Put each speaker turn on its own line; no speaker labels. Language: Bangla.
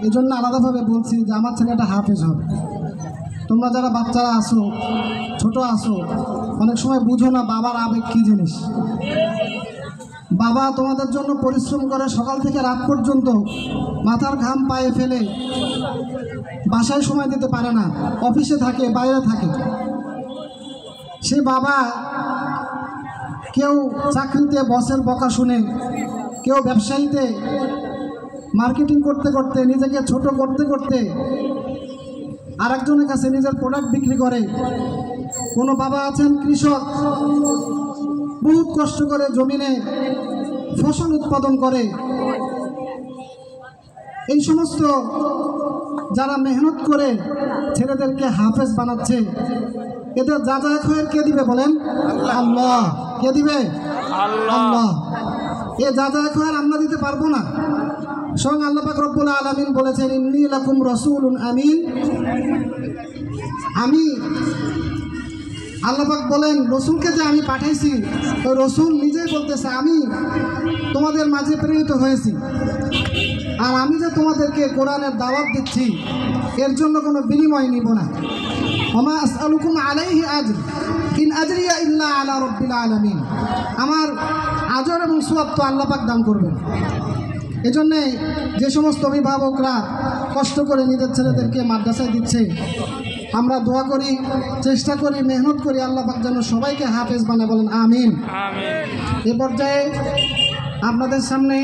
এই জন্য আলাদাভাবে বলছি যে আমার ছেলেটা হাফেজ হবে। তোমরা যারা বাচ্চারা আসো, ছোট আসো, অনেক সময় বুঝো না বাবার আবেগ কী জিনিস। বাবা তোমাদের জন্য পরিশ্রম করে সকাল থেকে রাত পর্যন্ত, মাথার ঘাম পায়ে ফেলে, বাসায় সময় দিতে পারে না, অফিসে থাকে, বাইরে থাকে। সে বাবা কেউ চাকরিতে বসের বকা শুনে, কেউ ব্যবসায়ীতে মার্কেটিং করতে করতে, নিজেকে ছোট করতে করতে আরেকজনের কাছে নিজের প্রোডাক্ট বিক্রি করে। কোনো বাবা আছেন কৃষক, বহুত কষ্ট করে জমিনে ফসল উৎপাদন করে। এই সমস্ত যারা মেহনত করে ছেলেদেরকে হাফেজ বানাচ্ছে, এদের যা যা খয়ের কে দিবে বলেন? আল্লাহ। কে দিবে? আল্লাহ। এ যা যা খয়ের আমরা দিতে পারবো না। স্বয়ং আল্লাহ পাক রব্বুল আলামিন বলেছেন, ইন্নী লাকুম রাসূলুন আমিন। আমি আল্লাহ পাক বলেন, রসুলকে যে আমি পাঠাইছি, ওই রসুল নিজেই বলতেছে আমি তোমাদের মাঝে প্রেরিত হয়েছি, আর আমি যে তোমাদেরকে কোরআনের দাওয়াত দিচ্ছি এর জন্য কোনো বিনিময় নিব না। ওমা আসআলুকুম আলাইহি আজর ইন আজরিয়া ইল্লা আলা রাব্বিল আলামিন। আমার আজর এবং সওয়াব তো আল্লাহ পাক দান করবেন। এজন্যে যে সমস্ত অভিভাবকরা কষ্ট করে নিজের ছেলেদেরকে মাদ্রাসায় দিচ্ছে, আমরা দোয়া করি, চেষ্টা করি, মেহনত করি, আল্লাহ পাক যেন সবাইকে হাফেজ বানায়, বলেন আমিন। এ পর্যায়ে আপনাদের সামনে